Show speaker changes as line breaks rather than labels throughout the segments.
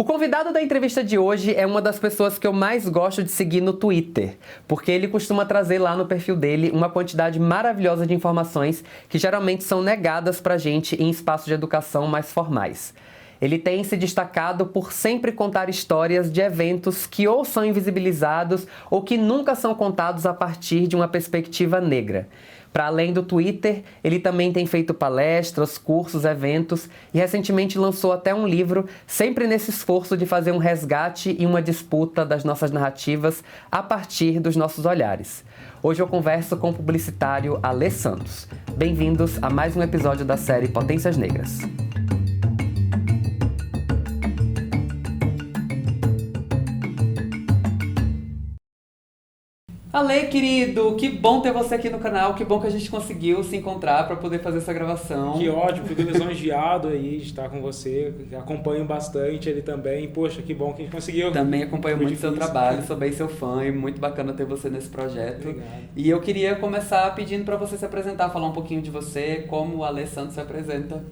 O convidado da entrevista de hoje é uma das pessoas que eu mais gosto de seguir no Twitter, porque ele costuma trazer lá no perfil dele uma quantidade maravilhosa de informações que geralmente são negadas pra gente em espaços de educação mais formais. Ele tem se destacado por sempre contar histórias de eventos que ou são invisibilizados ou que nunca são contados a partir de uma perspectiva negra. Para além do Twitter, ele também tem feito palestras, cursos, eventos e recentemente lançou até um livro, sempre nesse esforço de fazer um resgate e uma disputa das nossas narrativas a partir dos nossos olhares. Hoje eu converso com o publicitário Alê Santos. Bem-vindos a mais um episódio da série Potências Negras. Alê, querido, que bom ter você aqui no canal, que bom que a gente conseguiu se encontrar para poder fazer essa gravação.
Que ótimo, fico lisonjeado aí de estar com você, acompanho bastante ele também, poxa, que bom que a gente conseguiu.
Também acompanho muito o seu trabalho, sou bem seu fã e muito bacana ter você nesse projeto.
Obrigado.
E eu queria começar pedindo para você se apresentar, falar um pouquinho de você, como o Alê Santos se apresenta.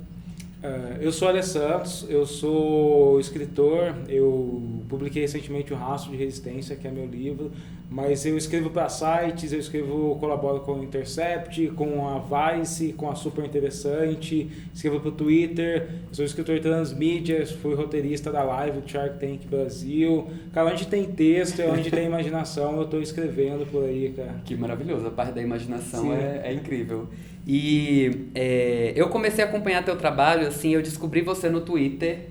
Eu sou Alê Santos, eu sou escritor, eu publiquei recentemente o Rastro de Resistência, que é meu livro, mas eu escrevo para sites, colaboro com o Intercept, com a Vice, com a Super Interessante, escrevo para o Twitter, sou escritor transmídia, fui roteirista da live do Shark Tank Brasil. Cara, onde tem texto, onde tem imaginação, eu estou escrevendo por aí, cara.
Que maravilhoso, a parte da imaginação é incrível. E eu comecei a acompanhar teu trabalho, assim, eu descobri você no Twitter,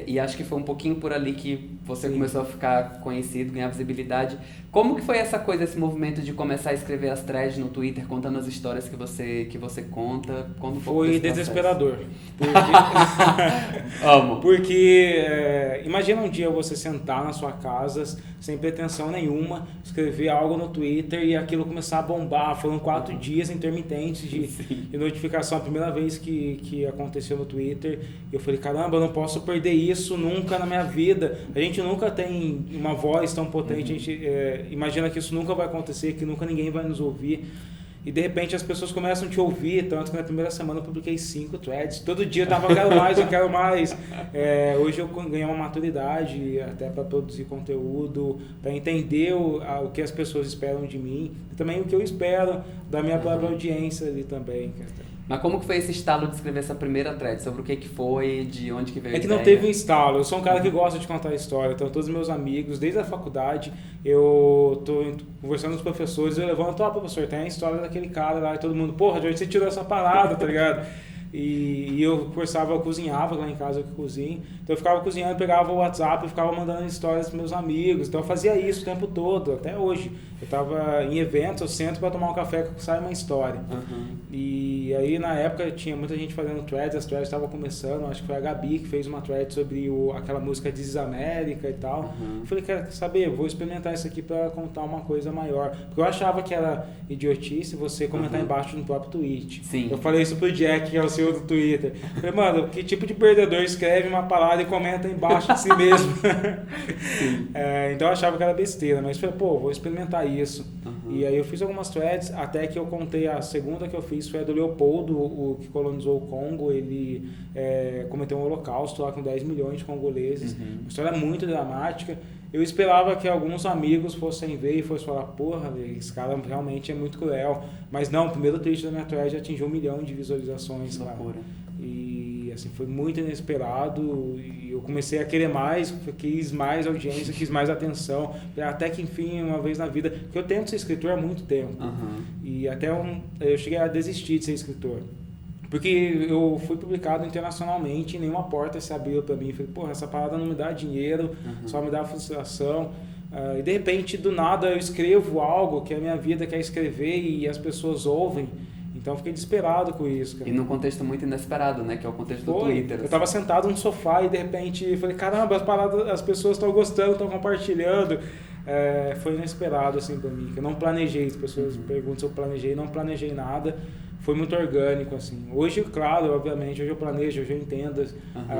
e acho que foi um pouquinho por ali que você começou a ficar conhecido, ganhar visibilidade. Como que foi essa coisa, esse movimento de começar a escrever as threads no Twitter, contando as histórias que você conta?
Foi desesperador.
Amo.
Porque imagina um dia você sentar na sua casa, sem pretensão nenhuma, escrever algo no Twitter e aquilo começar a bombar. Foram 4 dias intermitentes de notificação. A primeira vez que aconteceu no Twitter, eu falei, caramba, eu não posso perder isso nunca na minha vida. A gente nunca tem uma voz tão potente, a gente imagina que isso nunca vai acontecer, que nunca ninguém vai nos ouvir. E de repente as pessoas começam a te ouvir, tanto que na primeira semana eu publiquei 5 threads. Todo dia eu tava, eu quero mais. Hoje eu ganhei uma maturidade até para produzir conteúdo, para entender o que as pessoas esperam de mim. E também o que eu espero da minha própria audiência ali também.
Mas como que foi esse estalo de escrever essa primeira thread? Sobre o que foi, de onde que veio a ideia?
É que não teve um estalo. Eu sou um cara que gosta de contar história. Então, todos os meus amigos, desde a faculdade, eu tô conversando com os professores, eu levanto, professor, tem a história daquele cara lá, e todo mundo, porra, de onde você tirou essa parada, tá ligado? E eu eu cozinhava lá em casa, eu que cozinho. Então eu ficava cozinhando, pegava o WhatsApp e ficava mandando histórias pros meus amigos. Então eu fazia isso o tempo todo, até hoje. Eu tava em eventos, eu sento para tomar um café que sai uma história. E aí na época tinha muita gente fazendo threads, as threads estavam começando, acho que foi a Gabi que fez uma thread sobre aquela música This is America e tal. Eu falei, quer saber, eu vou experimentar isso aqui para contar uma coisa maior. Porque eu achava que era idiotice você comentar embaixo no próprio tweet.
Sim.
Eu falei isso pro Jack, que é o CEO do Twitter. Eu falei, mano, que tipo de perdedor escreve uma parada e comenta embaixo de si mesmo? Então eu achava que era besteira, mas falei, vou experimentar isso. E aí eu fiz algumas threads, até que eu contei, a segunda que eu fiz foi a do Leopoldo, o que colonizou o Congo. Ele cometeu um holocausto lá com 10 milhões de congoleses. Uma história muito dramática. Eu esperava que alguns amigos fossem ver e fossem falar, porra, esse cara realmente é muito cruel. Mas não, o primeiro tweet da minha thread atingiu 1 milhão de visualizações. E assim, foi muito inesperado. E eu comecei a querer mais, quis mais audiência, quis mais atenção. Até que, enfim, uma vez na vida... Porque eu tento ser escritor há muito tempo. E até eu cheguei a desistir de ser escritor. Porque eu fui publicado internacionalmente e nenhuma porta se abriu para mim. Falei, porra, essa parada não me dá dinheiro, só me dá frustração. E de repente, do nada, eu escrevo algo que a minha vida quer escrever e as pessoas ouvem. Então eu fiquei desesperado com isso, cara.
E num contexto muito inesperado, né? Que é o contexto do Twitter.
Eu tava sentado no sofá e de repente falei, caramba, as pessoas estão gostando, estão compartilhando. Foi inesperado assim pra mim, que eu não planejei. As pessoas perguntam se eu planejei, não planejei nada. Foi muito orgânico, assim. Hoje, claro, obviamente, hoje eu planejo, hoje eu entendo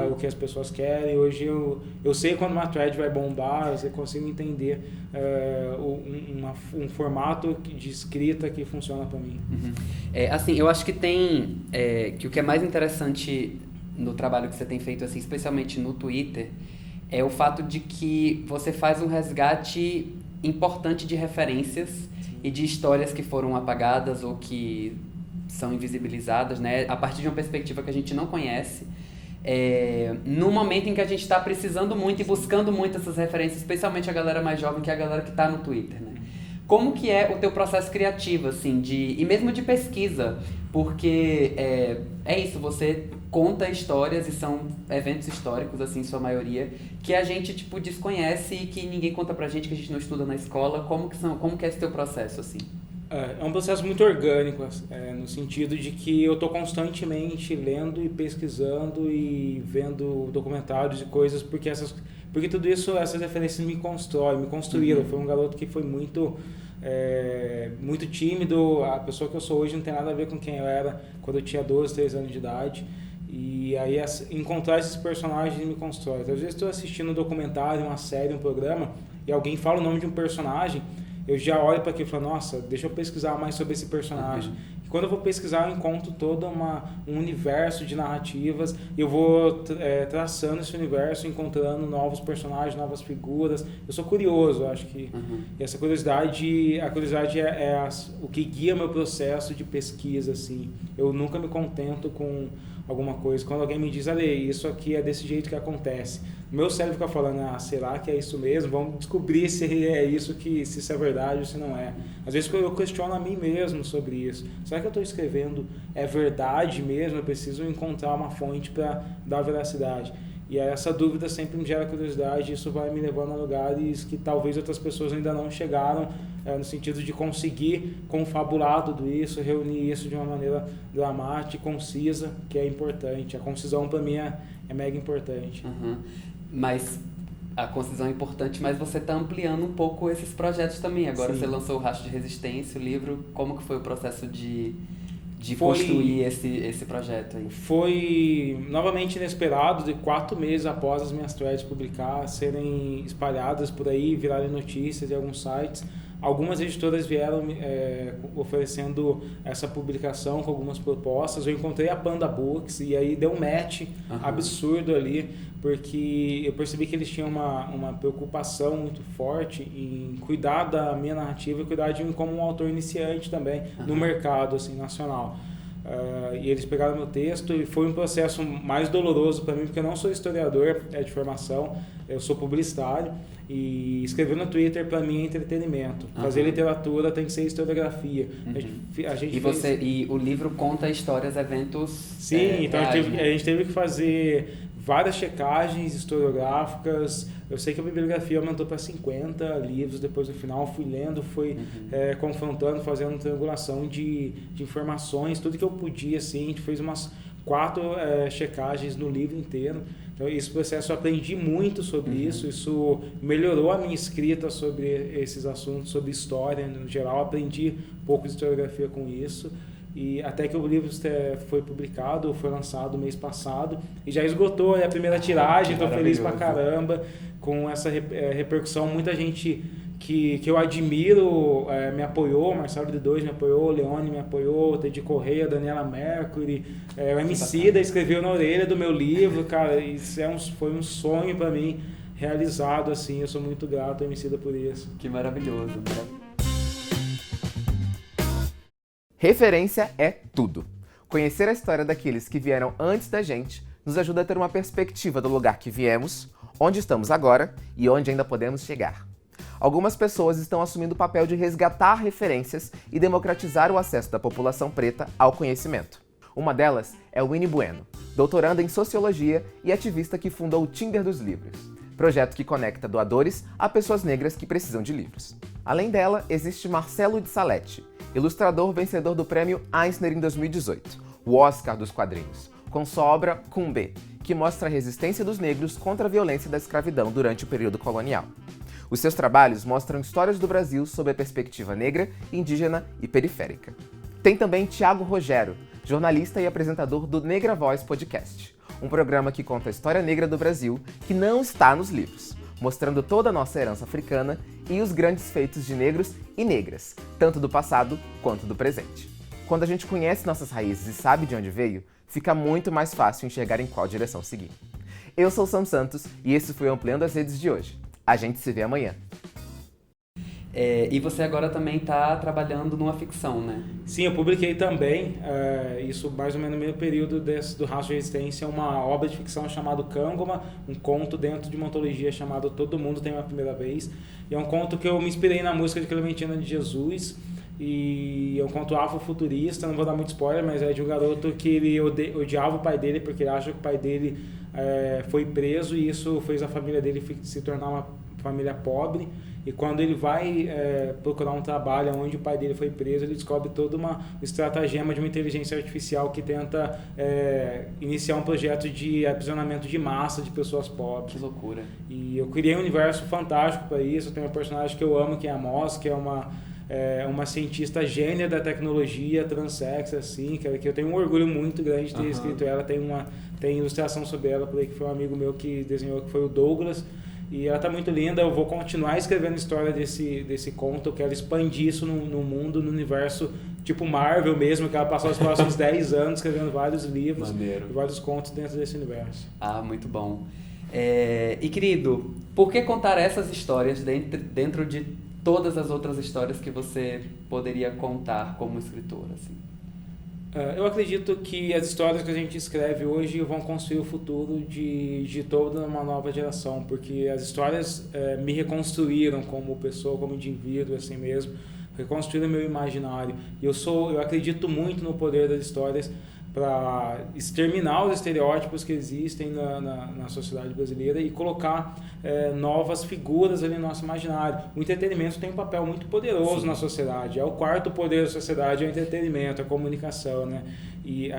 o que as pessoas querem. Hoje eu sei quando uma thread vai bombar, eu consigo entender um formato de escrita que funciona para mim.
Assim, eu acho que que o que é mais interessante no trabalho que você tem feito, assim, especialmente no Twitter, é o fato de que você faz um resgate importante de referências e de histórias que foram apagadas ou que são invisibilizadas, né? A partir de uma perspectiva que a gente não conhece. No momento em que a gente está precisando muito e buscando muito essas referências, especialmente a galera mais jovem, que é a galera que está no Twitter, né? Como que é o teu processo criativo, assim, e mesmo de pesquisa? Porque é isso, você conta histórias e são eventos históricos, assim, em sua maioria, que a gente, tipo, desconhece e que ninguém conta pra gente, que a gente não estuda na escola. Como que é esse teu processo, assim?
É um processo muito orgânico, no sentido de que eu estou constantemente lendo e pesquisando e vendo documentários e coisas, porque tudo isso, essas referências me construíram. Foi um garoto que foi muito tímido. A pessoa que eu sou hoje não tem nada a ver com quem eu era quando eu tinha 12, 13 anos de idade. E aí encontrar esses personagens me constrói. Às vezes estou assistindo um documentário, uma série, um programa, e alguém fala o nome de um personagem, eu já olho para aquilo e falo, nossa, deixa eu pesquisar mais sobre esse personagem. E quando eu vou pesquisar, eu encontro todo um universo de narrativas, e eu vou traçando esse universo, encontrando novos personagens, novas figuras. Eu sou curioso, eu acho que essa curiosidade, é o que guia meu processo de pesquisa, assim. Eu nunca me contento com alguma coisa. Quando alguém me diz, Ale, isso aqui é desse jeito que acontece, o meu cérebro fica falando, será que é isso mesmo? Vamos descobrir se é isso, se isso é verdade ou se não é. Às vezes eu questiono a mim mesmo sobre isso. Será que eu estou escrevendo é verdade mesmo? Eu preciso encontrar uma fonte para dar veracidade. E essa dúvida sempre me gera curiosidade, e isso vai me levando a lugares que talvez outras pessoas ainda não chegaram, no sentido de conseguir confabular tudo isso, reunir isso de uma maneira dramática e concisa, que é importante. A concisão para mim é mega importante.
Mas a concisão é importante, mas você está ampliando um pouco esses projetos também. Agora Sim. Você lançou o Rastro de Resistência, o livro. Como que foi o processo de construir esse projeto aí?
Foi novamente inesperado, de 4 meses após as minhas threads serem espalhadas por aí, virarem notícias de alguns sites. Algumas editoras vieram oferecendo essa publicação com algumas propostas. Eu encontrei a Panda Books e aí deu um match absurdo ali, porque eu percebi que eles tinham uma preocupação muito forte em cuidar da minha narrativa e cuidar de mim como um autor iniciante também no mercado assim, nacional. E eles pegaram meu texto e foi um processo mais doloroso para mim, porque eu não sou historiador de formação, eu sou publicitário, e escrever no Twitter para mim é entretenimento. Fazer literatura tem que ser historiografia.
E o livro conta histórias, eventos.
Sim, então a gente teve que fazer várias checagens historiográficas. Eu sei que a bibliografia aumentou para 50 livros depois do final. Fui lendo, confrontando, fazendo triangulação de informações, tudo que eu podia, assim. A gente fez umas 4 checagens no livro inteiro. Então, esse processo eu aprendi muito sobre isso melhorou a minha escrita sobre esses assuntos, sobre história no geral. Aprendi um pouco de historiografia com isso. E até que o livro foi publicado, foi lançado mês passado e já esgotou a primeira tiragem. Estou feliz pra caramba com essa repercussão. Muita gente que eu admiro me apoiou, Marcelo D2 me apoiou, Leone me apoiou, Teddy Correia, Daniela Mercury, o Emicida escreveu na orelha do meu livro, cara, isso foi um sonho para mim realizado, assim, eu sou muito grato ao Emicida por isso.
Que maravilhoso.
Referência é tudo. Conhecer a história daqueles que vieram antes da gente nos ajuda a ter uma perspectiva do lugar que viemos, onde estamos agora e onde ainda podemos chegar. Algumas pessoas estão assumindo o papel de resgatar referências e democratizar o acesso da população preta ao conhecimento. Uma delas é Winnie Bueno, doutoranda em Sociologia e ativista que fundou o Tinder dos Livros, projeto que conecta doadores a pessoas negras que precisam de livros. Além dela, existe Marcelo de Salete, ilustrador vencedor do Prêmio Eisner em 2018, o Oscar dos quadrinhos, com sua obra Cumbe, que mostra a resistência dos negros contra a violência da escravidão durante o período colonial. Os seus trabalhos mostram histórias do Brasil sob a perspectiva negra, indígena e periférica. Tem também Tiago Rogero, jornalista e apresentador do Negra Voz Podcast, um programa que conta a história negra do Brasil que não está nos livros, mostrando toda a nossa herança africana e os grandes feitos de negros e negras, tanto do passado quanto do presente. Quando a gente conhece nossas raízes e sabe de onde veio, fica muito mais fácil enxergar em qual direção seguir. Eu sou o Sam Santos e esse foi o Ampliando as Redes de hoje. A gente se vê amanhã.
E você agora também está trabalhando numa ficção, né?
Sim, eu publiquei também, isso mais ou menos no mesmo período do Rastro de Resistência, uma obra de ficção chamada Cângoma, um conto dentro de uma antologia chamada Todo Mundo Tem Uma Primeira Vez. E é um conto que eu me inspirei na música de Clementina de Jesus, e é um conto afrofuturista, não vou dar muito spoiler, mas é de um garoto que ele odiava o pai dele porque ele acha que o pai dele foi preso e isso fez a família dele se tornar uma família pobre. E quando ele vai procurar um trabalho onde o pai dele foi preso, ele descobre toda uma estratagema de uma inteligência artificial que tenta iniciar um projeto de aprisionamento de massa de pessoas pobres.
Que loucura.
E eu criei um universo fantástico para isso. Eu tenho um personagem que eu amo, que é a Moss, que é uma cientista gênia da tecnologia, transex, assim, que eu tenho um orgulho muito grande de ter escrito ela. Tem ilustração sobre ela por aí, que foi um amigo meu que desenhou, que foi o Douglas. E ela tá muito linda, eu vou continuar escrevendo a história desse conto, eu quero expandir isso no mundo, no universo tipo Marvel mesmo, que ela passou os próximos 10 anos escrevendo vários livros e vários contos dentro desse universo.
Ah, muito bom. E querido, por que contar essas histórias dentro de todas as outras histórias que você poderia contar como escritor, assim?
Eu acredito que as histórias que a gente escreve hoje vão construir o futuro de toda uma nova geração, porque as histórias me reconstruíram como pessoa, como indivíduo, assim mesmo, reconstruíram meu imaginário. E eu acredito muito no poder das histórias para exterminar os estereótipos que existem na sociedade brasileira e colocar novas figuras ali no nosso imaginário. O entretenimento tem um papel muito poderoso na sociedade. É o quarto poder da sociedade, é o entretenimento, a comunicação, né? E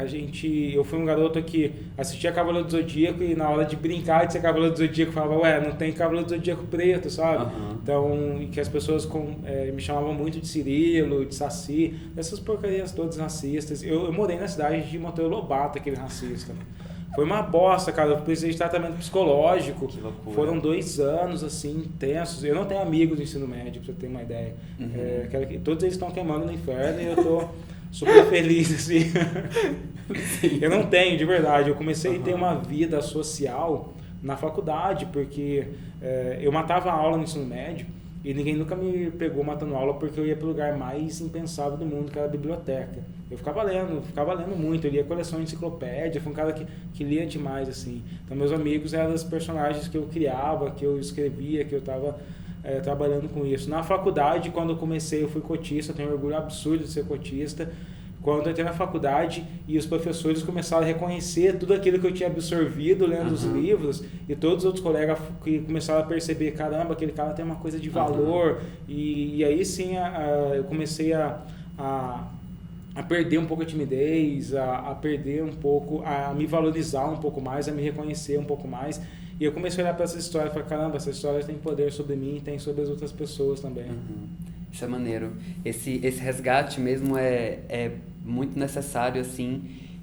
eu fui um garoto que assistia Cavaleiro do Zodíaco e na hora de brincar de ser Cavaleiro do Zodíaco falava, não tem Cavaleiro do Zodíaco preto, sabe? Então, que as pessoas me chamavam muito de Cirilo, de Saci, essas porcarias todas racistas. Eu morei na cidade de Monteiro Lobato, aquele racista. Foi uma bosta, cara. Eu precisei de tratamento psicológico.
Que loucura.
Foram 2 anos, assim, intensos. Eu não tenho amigos no ensino médio, pra você ter uma ideia. Todos eles estão queimando no inferno e eu tô super feliz, assim. Eu não tenho, de verdade. Eu comecei a ter uma vida social na faculdade, porque eu matava a aula no ensino médio e ninguém nunca me pegou matando aula porque eu ia pro lugar mais impensável do mundo, que era a biblioteca. Eu ficava lendo muito, eu lia coleção de enciclopédia, fui um cara que lia demais, assim. Então meus amigos eram os personagens que eu criava, que eu escrevia, que eu estava trabalhando com isso. Na faculdade, quando eu comecei, eu fui cotista, eu tenho um orgulho absurdo de ser cotista. Quando eu entrei na faculdade e os professores começaram a reconhecer tudo aquilo que eu tinha absorvido lendo os livros, e todos os outros colegas que começaram a perceber, caramba, aquele cara tem uma coisa de valor, e aí sim eu comecei a perder um pouco a timidez, a perder um pouco, a me valorizar um pouco mais, a me reconhecer um pouco mais. E eu comecei a olhar para essas histórias e falei, caramba, essas histórias têm poder sobre mim e têm sobre as outras pessoas também.
Isso é maneiro. Esse resgate mesmo é muito necessário, assim,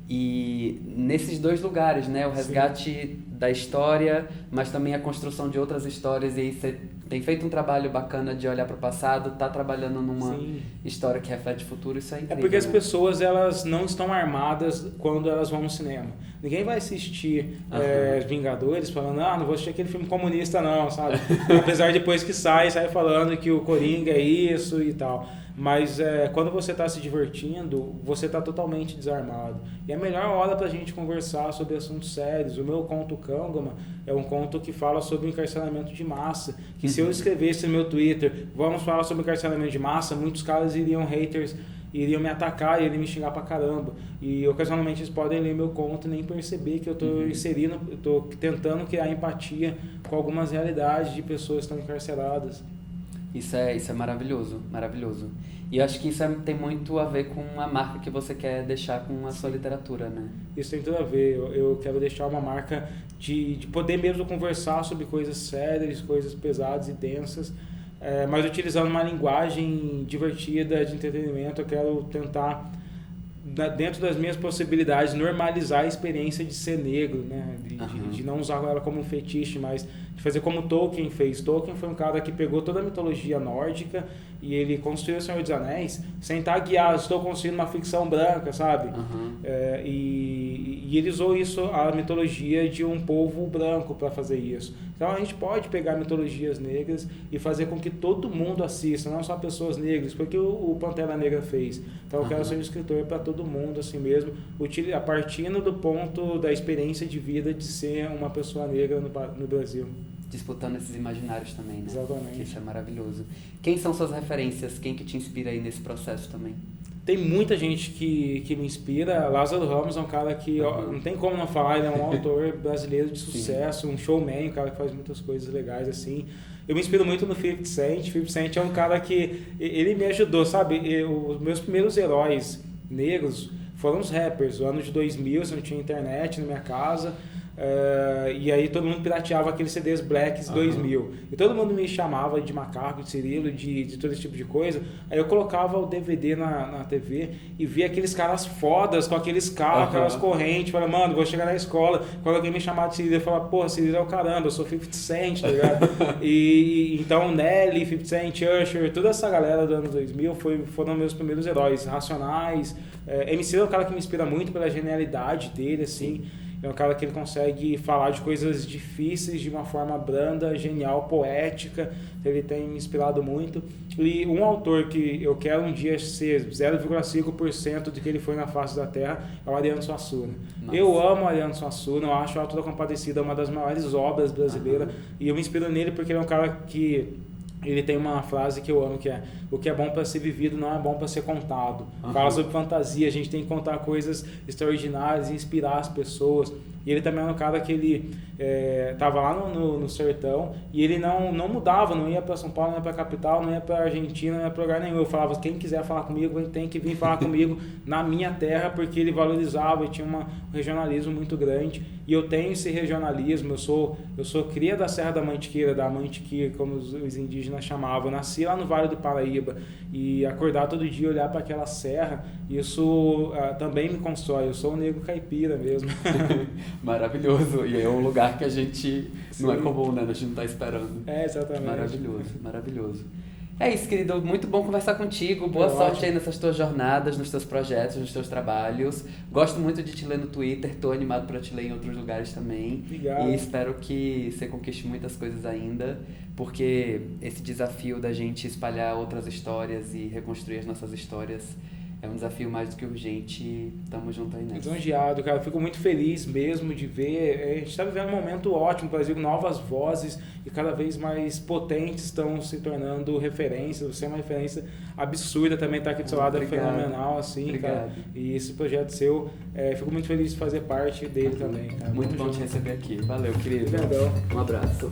e nesses 2 lugares, né? O resgate da história, mas também a construção de outras histórias, e aí você tem feito um trabalho bacana de olhar para o passado, tá trabalhando numa história que reflete o futuro, isso é incrível.
É porque as
né?
pessoas, elas não estão armadas quando elas vão no cinema. Ninguém vai assistir Vingadores falando, não vou assistir aquele filme comunista não, sabe? Apesar de depois que sai falando que o Coringa é isso e tal. Mas quando você está se divertindo, você está totalmente desarmado. E é a melhor hora para a gente conversar sobre assuntos sérios. O meu conto Cângoma é um conto que fala sobre o encarceramento de massa. Que se eu escrevesse no meu Twitter, vamos falar sobre encarceramento de massa, muitos caras haters iriam me atacar e iriam me xingar pra caramba. E ocasionalmente eles podem ler meu conto e nem perceber que eu estou inserindo, eu estou tentando criar empatia com algumas realidades de pessoas que estão encarceradas.
Isso é maravilhoso, maravilhoso. E eu acho que isso tem muito a ver com a marca que você quer deixar com a sua literatura, né?
Isso tem tudo a ver. Eu quero deixar uma marca de poder mesmo conversar sobre coisas sérias, coisas pesadas e densas, mas utilizando uma linguagem divertida, de entretenimento. Eu quero tentar, dentro das minhas possibilidades, normalizar a experiência de ser negro, né? De não usar ela como um fetiche, mas de fazer como Tolkien fez. Tolkien foi um cara que pegou toda a mitologia nórdica e ele construiu o Senhor dos Anéis sem estar guiado. Estou construindo uma ficção branca, sabe? E E ele usou isso, a mitologia de um povo branco para fazer isso. Então a gente pode pegar mitologias negras e fazer com que todo mundo assista, não só pessoas negras, porque o Pantera Negra fez. Então eu quero ser um escritor para todo mundo, assim mesmo, a partindo do ponto da experiência de vida de ser uma pessoa negra no Brasil.
Disputando esses imaginários também, né?
Exatamente.
Isso é maravilhoso. Quem são suas referências? Quem que te inspira aí nesse processo também?
Tem muita gente que me inspira. Lázaro Ramos é um cara que não tem como não falar, ele é um autor brasileiro de sucesso, um showman, um cara que faz muitas coisas legais assim. Eu me inspiro muito no 50 Cent. 50 Cent é um cara que ele me ajudou, sabe? Os meus primeiros heróis negros foram os rappers. No ano de 2000, eu não tinha internet na minha casa. E aí todo mundo pirateava aqueles CDs Blacks 2000 e todo mundo me chamava de macaco, de Cirilo, de todo esse tipo de coisa. Aí eu colocava o DVD na TV e via aqueles caras fodas com aqueles carros, aquelas correntes, falava, mano, vou chegar na escola, quando alguém me chamava de Cirilo, eu falava, porra, Cirilo é o caramba, eu sou 50 Cent, tá ligado? E então Nelly, 50 Cent, Usher, toda essa galera do ano 2000 foram meus primeiros heróis. Racionais, MC é um cara que me inspira muito pela genialidade dele, assim. É um cara que ele consegue falar de coisas difíceis de uma forma branda, genial, poética. Ele tem me inspirado muito. E um autor que eu quero um dia ser 0,5% do que ele foi na face da Terra é o Ariano Suassuna. Nossa. Eu amo o Ariano Suassuna, eu acho a Auto da Compadecida uma das maiores obras brasileiras. E eu me inspiro nele porque ele é um cara que... Ele tem uma frase que eu amo, que é: o que é bom para ser vivido não é bom para ser contado. Fala sobre fantasia, a gente tem que contar coisas extraordinárias, inspirar as pessoas. E ele também é um cara que ele estava lá no sertão e ele não mudava, não ia para São Paulo, não ia para a capital, não ia para a Argentina, não ia para lugar nenhum. Eu falava, quem quiser falar comigo, tem que vir falar comigo na minha terra, porque ele valorizava e tinha um regionalismo muito grande. E eu tenho esse regionalismo, eu sou cria da Serra da Mantiqueira, como os indígenas chamavam. Eu nasci lá no Vale do Paraíba e acordar todo dia, olhar para aquela serra, isso também me constrói. Eu sou um negro caipira mesmo.
Maravilhoso. E é um lugar que a gente não é comum, né? A gente não está esperando.
Exatamente.
Maravilhoso, maravilhoso. É isso, querido. Muito bom conversar contigo. Boa sorte aí nessas tuas jornadas, nos teus projetos, nos teus trabalhos. Gosto muito de te ler no Twitter. Estou animado para te ler em outros lugares também.
Obrigado.
E espero que você conquiste muitas coisas ainda, porque esse desafio da gente espalhar outras histórias e reconstruir as nossas histórias é um desafio mais do que urgente. Tamo junto aí nessa.
Lisonjeado, cara. Fico muito feliz mesmo de ver. A gente está vivendo um momento ótimo no Brasil, novas vozes e cada vez mais potentes estão se tornando referências. Você é uma referência absurda também, tá aqui do seu lado. É fenomenal, assim,
obrigado.
Cara. E esse projeto seu, fico muito feliz de fazer parte dele também, cara.
Muito bom te receber aqui. Valeu, querido.
Obrigadão.
Um abraço.